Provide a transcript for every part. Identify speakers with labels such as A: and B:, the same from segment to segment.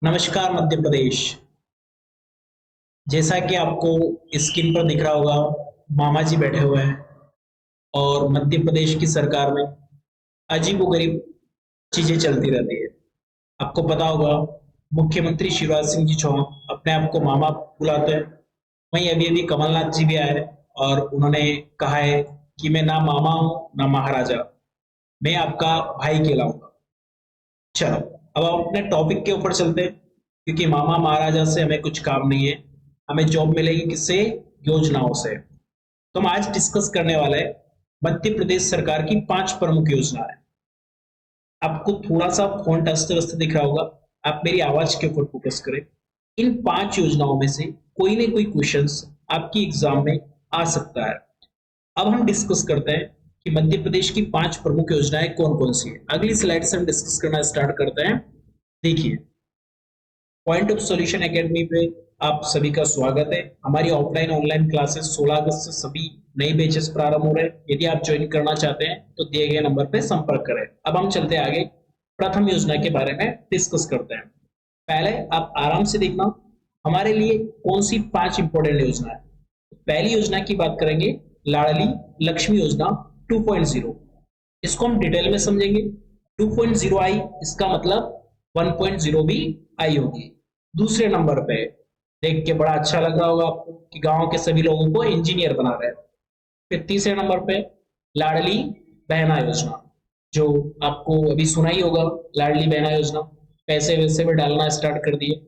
A: नमस्कार मध्य प्रदेश। जैसा कि आपको स्क्रीन पर दिख रहा होगा, मामा जी बैठे हुए हैं और मध्य प्रदेश की सरकार में अजीबोगरीब चीजें चलती रहती है। आपको पता होगा, मुख्यमंत्री शिवराज सिंह जी चौहान अपने आप को मामा बुलाते हैं। वहीं अभी अभी कमलनाथ जी भी आए हैं और उन्होंने कहा है कि मैं ना मामा हूं ना महाराजा, मैं आपका भाई कहलाऊंगा। चलो, अब हम अपने टॉपिक के ऊपर चलते हैं, क्योंकि मामा महाराजा से हमें कुछ काम नहीं है। हमें जॉब मिलेगी किससे? योजनाओं से। तो हम आज डिस्कस करने वाले हैं मध्य प्रदेश सरकार की 5 प्रमुख योजनाएं। आपको थोड़ा सा फोन अस्त व्यस्त दिख रहा होगा, आप मेरी आवाज के ऊपर फोकस करें। इन 5 योजनाओं में से कोई ना कोई क्वेश्चंस आपकी एग्जाम में आ सकता है। अब हम डिस्कस करते हैं कि मध्य प्रदेश की 5 प्रमुख योजनाएं कौन कौन सी है। अगली स्लाइड से हम डिस्कस करना स्टार्ट करते हैं। देखिए, पॉइंट ऑफ सॉल्यूशन एकेडमी पे आप सभी का स्वागत है। हमारी ऑफलाइन ऑनलाइन क्लासेस 16 अगस्त से सभी नए बैचेस प्रारंभ हो रहे हैं। यदि आप ज्वाइन करना चाहते हैं तो दिए गए नंबर पे संपर्क करें। अब हम चलते हैं आगे, प्रथम योजना के बारे में डिस्कस करते हैं। पहले आप आराम से देखना हमारे लिए कौन सी 5 इंपॉर्टेंट योजना है। पहली योजना की बात करेंगे, लाडली लक्ष्मी योजना 2.0। इसको हम डिटेल में समझेंगे। 2.0 आई, इसका मतलब 1.0 भी आई होगी। दूसरे नंबर पे देख के बड़ा अच्छा लग रहा होगा आपको कि गांव के सभी लोगों को इंजीनियर बना रहे हैं। फिर तीसरे नंबर पे लाडली बहना योजना, जो आपको अभी सुना ही होगा। लाडली बहना योजना, पैसे वैसे भी डालना स्टार्ट कर दिए।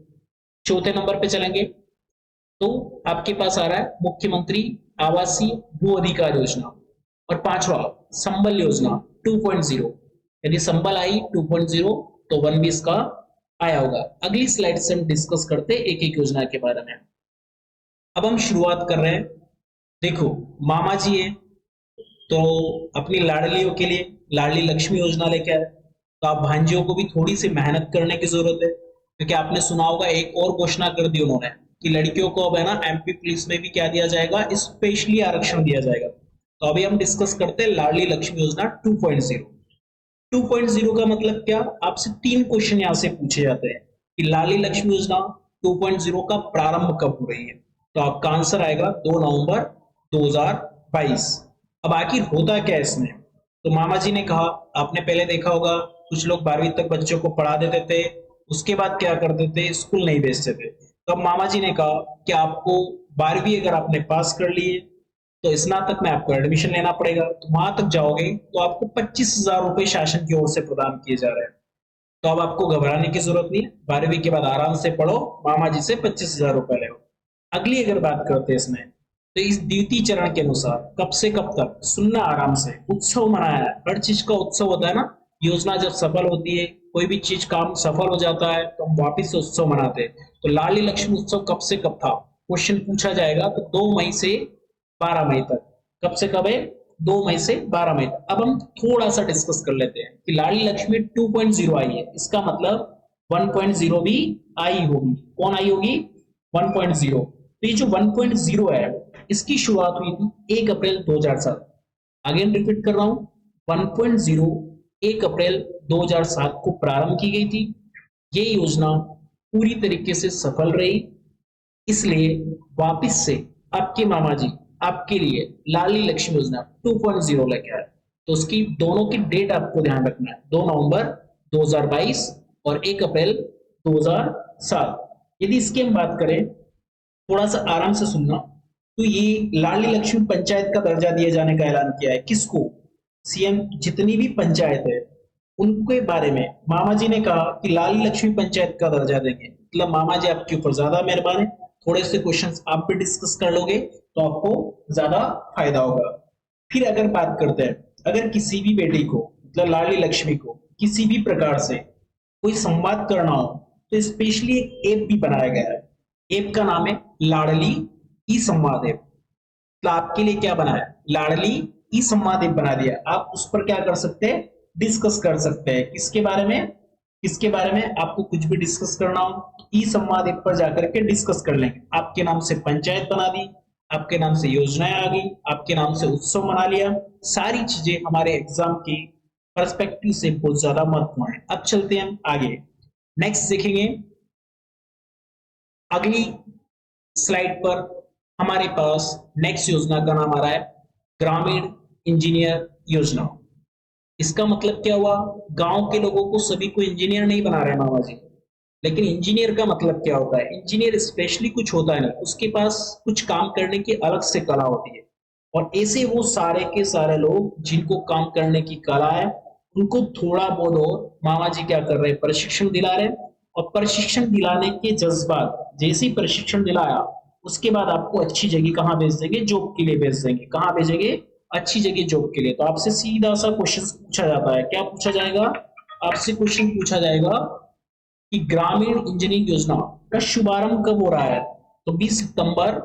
A: चौथे नंबर पे चलेंगे तो आपके पास आ रहा है मुख्यमंत्री आवासीय भू अधिकार योजना। और पांचवा संबल योजना 2.0। यदि संबल आई 2.0 तो 1 भी इसका आया होगा। अगली स्लाइड से हम डिस्कस करते हैं एक एक योजना के बारे में। अब हम शुरुआत कर रहे हैं। देखो, मामा जी है तो अपनी लाडलियों के लिए लाडली लक्ष्मी योजना लेके आए। तो आप भांजियों को भी थोड़ी सी मेहनत करने की जरूरत है, क्योंकि आपने सुना होगा एक और घोषणा कर दी उन्होंने कि लड़कियों को अब है ना एमपी पुलिस में भी क्या दिया जाएगा, स्पेशली आरक्षण दिया जाएगा। तो अभी हम डिस्कस करते हैं लाडली लक्ष्मी योजना 2.0। 2.0 का मतलब क्या? आपसे 3 क्वेश्चन यहां से पूछे जाते हैं कि लाडली लक्ष्मी योजना 2.0 का प्रारंभ कब हो रही है। तो आपका आंसर आएगा 2 नवंबर 2022। अब आखिर होता क्या है इसमें? तो मामा जी ने कहा, आपने पहले देखा होगा कुछ लोग 12वीं तक बच्चों को पढ़ा देते थे, उसके बाद क्या करते थे, स्कूल नहीं भेजते थे। तो अब मामा जी ने कहा कि आपको 12वीं अगर आपने पास कर ली है तो स्नातक में आपको एडमिशन लेना पड़ेगा। तो वहां तक जाओगे तो आपको 25,000 रुपए शासन की ओर से प्रदान किए जा रहे हैं। तो अब आपको घबराने की जरूरत नहीं है, 12वीं के बाद आराम से पढ़ो, मामा जी से 25,000 रुपए ले। अगली अगर बात करते हैं इसमें, तो इस द्वितीय चरण के अनुसार कब से कब तक सुनना आराम से, उत्सव मनाया है। हर चीज का उत्सव होता है ना। योजना जब सफल होती है, कोई भी चीज काम सफल हो जाता है तो हम वापिस से उत्सव मनाते हैं। तो लाडली लक्ष्मी उत्सव कब से कब था, क्वेश्चन पूछा जाएगा तो 2 मई से 12 मई तक। कब से कब है? 2 मई से 12 मई तक। अब हम थोड़ा सा डिस्कस कर लेते हैं कि लाडली लक्ष्मी 2.0 आई है, इसका मतलब 1.0 भी आई होगी। कौन आई होगी? 1.0। तो ये जो 1.0 है, इसकी शुरुआत हुई थी 1 अप्रैल 2007। अगेन रिपीट कर रहा हूं, 1.0 1 अप्रैल 2007 को प्रारंभ की गई थी। ये योजना पूरी तरीके से सफल रही, इसलिए वापस से आपके मामा जी आपके लिए लाडली लक्ष्मी योजना 2.0 लेके आए। तो उसकी दोनों की डेट आपको ध्यान रखना है, 2 नवंबर 2022 और 1 अप्रैल 2007। यदि इसकी हम बात करें, थोड़ा सा आराम से सुनना, तो ये लाडली लक्ष्मी पंचायत का दर्जा दिए जाने का ऐलान किया है। किसको? सीएम जितनी भी पंचायत है उनके बारे में मामा जी ने कहा कि लाडली लक्ष्मी पंचायत का दर्जा देंगे। मतलब मामा जी आपके ऊपर ज्यादा मेहरबान है। थोड़े से क्वेश्चंस आप भी डिस्कस कर लोगे तो आपको ज्यादा फायदा होगा। फिर अगर बात करते हैं, अगर किसी भी बेटी को मतलब लाडली लक्ष्मी को किसी भी प्रकार से कोई संवाद करना हो तो स्पेशली एक ऐप भी बनाया गया है। ऐप का नाम है लाडली ई संवाद ऐप। तो आपके लिए क्या बना है? लाडली ई संवाद ऐप बना दिया। आप उस पर क्या कर सकते हैं? डिस्कस कर सकते हैं। किसके बारे में? किसके बारे में? आपको कुछ भी डिस्कस करना हो ई संवाद ऐप पर जाकर के डिस्कस कर लेंगे। आपके नाम से पंचायत बना दी, आपके नाम से योजनाएं आ गई, आपके नाम से उत्सव मना लिया। सारी चीजें हमारे एग्जाम की पर्सपेक्टिव से बहुत ज्यादा महत्वपूर्ण है। अब चलते हैं हम आगे, नेक्स्ट देखेंगे अगली स्लाइड पर हमारे पास नेक्स्ट योजना का नाम आ रहा है ग्रामीण इंजीनियर योजना। इसका मतलब क्या हुआ? गांव के लोगों को सभी को इंजीनियर नहीं बना रहे मामा जी। लेकिन इंजीनियर का मतलब क्या होता है? इंजीनियर स्पेशली कुछ होता है नहीं, उसके पास कुछ काम करने की अलग से कला होती है। और ऐसे वो सारे के सारे लोग जिनको काम करने की कला है, उनको थोड़ा बहुत और मामा जी क्या कर रहे हैं? प्रशिक्षण दिला रहे हैं। और प्रशिक्षण दिलाने के जज्बात, जैसे ही प्रशिक्षण दिलाया उसके बाद आपको अच्छी जगह कहाँ भेज देंगे? जॉब के लिए भेज देंगे। कहाँ भेजेंगे? अच्छी जगह जॉब के लिए। तो आपसे सीधा सा क्वेश्चन पूछा जाता है, क्या पूछा जाएगा? आपसे क्वेश्चन पूछा जाएगा कि ग्रामीण इंजीनियरिंग योजना का शुभारंभ कब हो रहा है? तो 20 सितंबर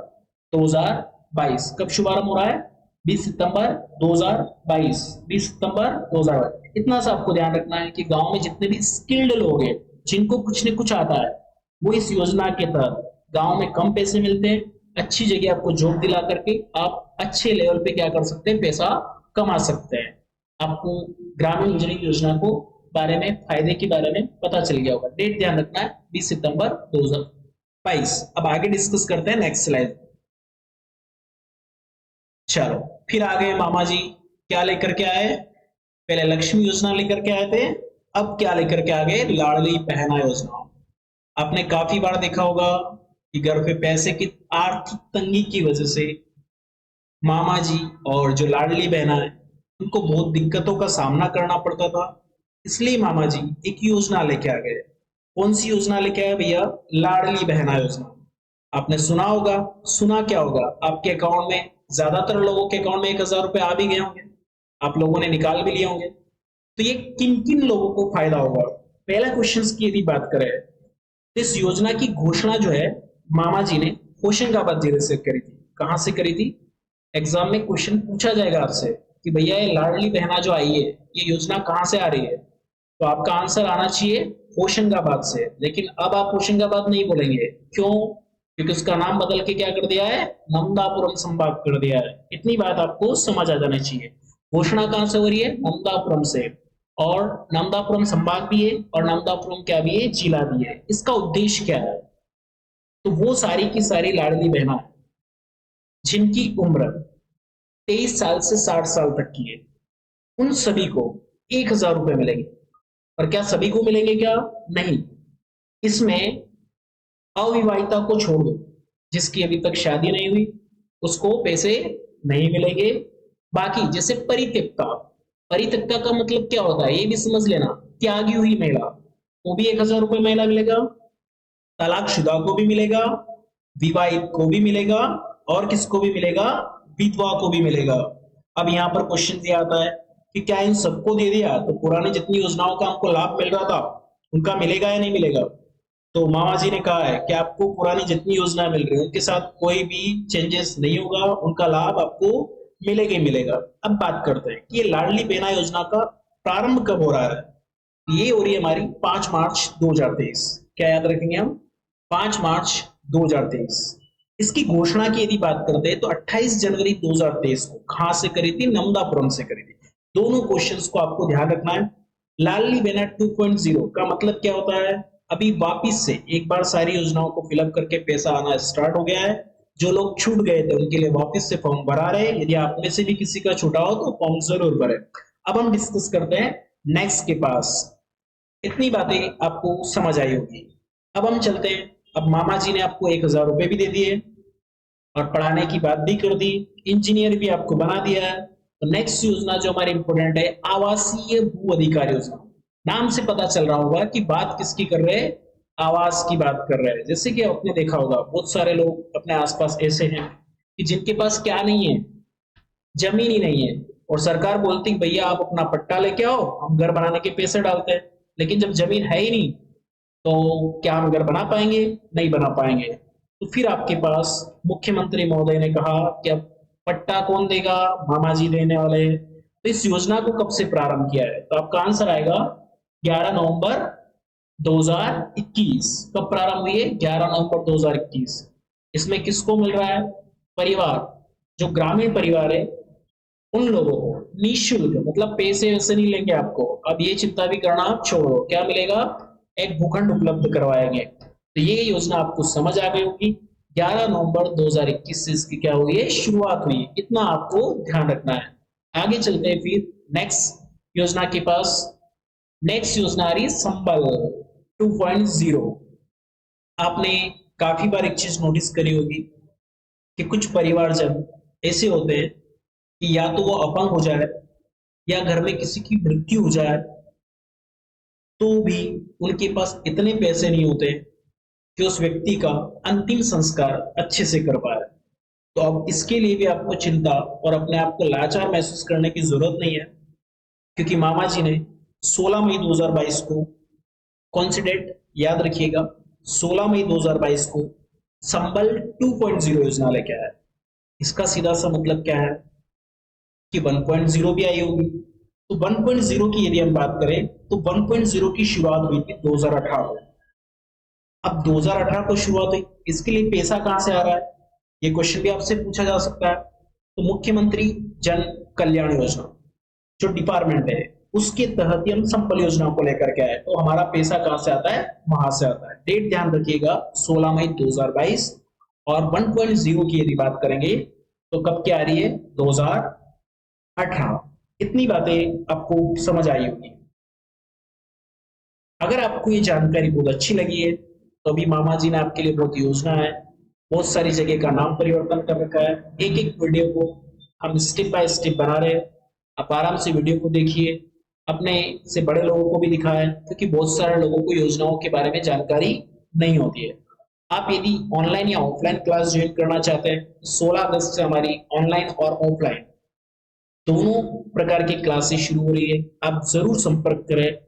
A: 2022। कब शुभारंभ हो रहा है? 20 सितंबर 2022। 20 सितंबर 2022। इतना सा आपको ध्यान रखना है कि गांव में जितने भी स्किल्ड लोग हैं, जिनको कुछ न कुछ आता है, वो इस योजना के तहत गांव में कम पैसे मिलते हैं, अच्छी जगह आपको जॉब दिला करके आप अच्छे लेवल पे क्या कर सकते हैं? पैसा कमा सकते हैं। आपको ग्रामीण इंजीनियरिंग योजना को बारे में, फायदे के बारे में पता चल गया होगा। डेट ध्यान रखना है 20 सितंबर 2022। अब आगे डिस्कस करते हैं नेक्स्ट स्लाइड। चलो, फिर आ गए मामा जी, क्या लेकर के आए? पहले लक्ष्मी योजना लेकर के आए थे, अब क्या लेकर के आ गए? लाडली बहना योजना। आपने काफी बार देखा होगा कि घर पे पैसे की आर्थिक तंगी की वजह से मामा जी और जो लाडली बहना है, उनको बहुत दिक्कतों का सामना करना पड़ता था। इसलिए मामा जी एक योजना लेके आ गए। कौन सी योजना लेके आए भैया? लाडली बहना योजना। आपने सुना होगा। सुना क्या होगा? आपके अकाउंट में, ज्यादातर लोगों के अकाउंट में 1,000 रुपए आ भी गए होंगे, आप लोगों ने निकाल भी लिए होंगे। तो ये किन किन लोगों को फायदा होगा? पहला क्वेश्चन की यदि बात करें, इस योजना की घोषणा जो है मामा जी ने होशंगाबाद जिले से करी थी। कहां से करी थी? एग्जाम में क्वेश्चन पूछा जाएगा आपसे कि भैया ये लाडली बहना जो आई है, ये योजना कहां से आ रही है? तो आपका आंसर आना चाहिए होशंगाबाद से। लेकिन अब आप होशंगाबाद नहीं बोलेंगे, क्यों? क्योंकि उसका नाम बदल के क्या कर दिया है? नंदापुरम संभाग कर दिया है। इतनी बात आपको समझ आ जानी चाहिए। घोषणा कहां से हो रही है? नंदापुरम से। और नंदापुरम संभाग भी है और नंदापुरम क्या भी है? जिला भी है। इसका उद्देश्य क्या है? तो वो सारी की सारी लाडली बहना जिनकी उम्र 23 साल से 60 साल तक की है, उन सभी को 1,000 रुपए मिलेंगे। और क्या सभी को मिलेंगे? क्या नहीं, इसमें अविवाहिता को छोड़ दो, जिसकी अभी तक शादी नहीं हुई, उसको पैसे नहीं मिलेंगे। बाकी जैसे परित्यक्ता, परित्यक्ता का मतलब क्या होता है ये भी समझ लेना। त्यागी हुई महिला, वो भी 1,000 रुपए महिला मिलेगा। तलाकशुदा को भी मिलेगा, विवाहित को भी मिलेगा, और किसको भी मिलेगा? विधवा को भी मिलेगा। अब यहाँ पर क्वेश्चन ये आता है कि क्या इन सबको दे दिया तो पुरानी जितनी योजनाओं का हमको लाभ मिल रहा था उनका मिलेगा या नहीं मिलेगा? तो मामा जी ने कहा है कि आपको पुरानी जितनी योजना मिल रही है उनके साथ कोई भी चेंजेस नहीं होगा, उनका लाभ आपको मिलेगा ही मिलेगा। अब बात करते हैं कि ये लाडली बहना योजना का प्रारंभ कब हो रहा है। ये हो रही है हमारी 5 मार्च 2023। क्या याद रखेंगे हम? 5 मार्च 2023। इसकी घोषणा की यदि बात करते हैं तो 28 जनवरी 2023 को कहां से करी थी? नंदापुरम से करी थी। दोनों क्वेश्चंस को आपको ध्यान रखना है। लाडली बहना 2.0 का मतलब क्या होता है? अभी वापिस से एक बार सारी योजनाओं को फिलअप करके पैसा आना स्टार्ट हो गया है। जो लोग छूट गए थे उनके लिए वापस से फॉर्म भरा रहे। यदि आप में से भी किसी का छूटा हो तो फॉर्म जरूर भरे। अब हम डिस्कस करते हैं नेक्स्ट के पास। इतनी बातें आपको समझ आई होगी। अब हम चलते हैं। अब मामा जी ने आपको 1,000 रुपए भी दे दिए और पढ़ाने की बात भी कर दी, इंजीनियर भी आपको बना दिया है। तो नेक्स्ट योजना जो हमारी इंपोर्टेंट है, आवासीय भू अधिकार योजना। नाम से पता चल रहा होगा कि बात किसकी कर रहे हैं? आवास की बात कर रहे हैं। जैसे कि आपने देखा होगा बहुत सारे लोग अपने आसपास ऐसे हैं कि जिनके पास क्या नहीं है? जमीन ही नहीं है। और सरकार बोलती भैया आप अपना पट्टा लेके आओ, हम घर बनाने के पैसे डालते हैं। लेकिन जब जमीन है ही नहीं तो क्या हम घर बना पाएंगे? नहीं बना पाएंगे। तो फिर आपके पास मुख्यमंत्री महोदय ने कहा कि अब पट्टा कौन देगा? मामा जी देने वाले हैं। तो इस योजना को कब से प्रारंभ किया है? तो आपका आंसर आएगा 11 नवंबर 2021। कब प्रारंभ हुई है? 11 नवंबर 2021। इसमें किसको मिल रहा है? परिवार, जो ग्रामीण परिवार है उन लोगों को निःशुल्क, मतलब पैसे वैसे नहीं लेंगे आपको। अब ये चिंता भी करना आप छोड़ो। क्या मिलेगा? एक भूखंड उपलब्ध करवाएंगे। तो ये योजना आपको समझ आ गई होगी। 11 नवंबर 2021 से इसकी क्या हुई है, शुरुआत हुई है। इतना आपको ध्यान रखना है। आगे चलते हैं फिर नेक्स्ट योजना के पास। नेक्स्ट योजना आ रही है संबल 2.0। आपने काफी बार एक चीज नोटिस करी होगी कि कुछ परिवारजन ऐसे होते हैं कि या तो वो अपंग हो जाए या घर में किसी की मृत्यु हो जाए, तो भी उनके पास इतने पैसे नहीं होते कि उस व्यक्ति का अंतिम संस्कार अच्छे से कर पाए। तो अब इसके लिए भी आपको चिंता और अपने आप को लाचार महसूस करने की जरूरत नहीं है, क्योंकि मामा जी ने 16 मई 2022 को, कौन सी डेट याद रखिएगा, 16 मई 2022 को संबल 2.0 योजना लेके आया। इसका सीधा सा मतलब क्या है कि 1.0 भी आई होगी। तो 1.0 की यदि हम बात करें तो 1.0 की शुरुआत हुई थी 2018 में। अब 2018 को शुरुआत हुई, इसके लिए पैसा कहां से आ रहा है, ये क्वेश्चन भी आपसे पूछा जा सकता है। तो मुख्यमंत्री जन कल्याण योजना जो डिपार्टमेंट है, उसके तहत ही हम संबल योजना को लेकर के आए। तो हमारा पैसा कहां से आता है, वहां से आता है। डेट ध्यान रखिएगा 16 मई 2022। और 1.0 की यदि बात करेंगे तो कब की आ रही है, 2018। इतनी बातें आपको समझ आई होगी। अगर आपको ये जानकारी बहुत अच्छी लगी है तो अभी मामा जी ने आपके लिए बहुत योजना है, बहुत सारी जगह का नाम परिवर्तन कर रखा है। एक एक वीडियो को हम स्टेप बाय स्टेप बना रहे हैं। आप आराम से वीडियो को देखिए, अपने से बड़े लोगों को भी दिखाएं, क्योंकि बहुत सारे लोगों को योजनाओं के बारे में जानकारी नहीं होती है। आप यदि ऑनलाइन या ऑफलाइन क्लास ज्वाइन करना चाहते हैं, 16 अगस्त से हमारी ऑनलाइन और ऑफलाइन दोनों प्रकार की क्लासेस शुरू हो रही है। आप जरूर संपर्क करें।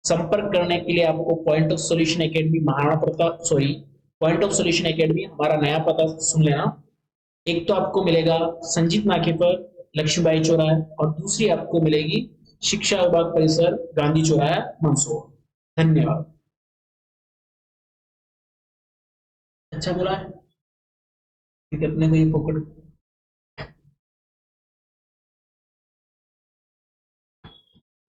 A: संपर्क करने के लिए आपको point of solution academy Maharana Pratap, sorry, point of solution academy हमारा नया पता सुन लेना। एक तो आपको मिलेगा संजीत नाके पर लक्ष्मीबाई चौराहा, और दूसरी आपको मिलेगी शिक्षा विभाग परिसर गांधी चौराहा मंदसौर। धन्यवाद। अच्छा बोला है, ठीक है, अपने को ये पकड़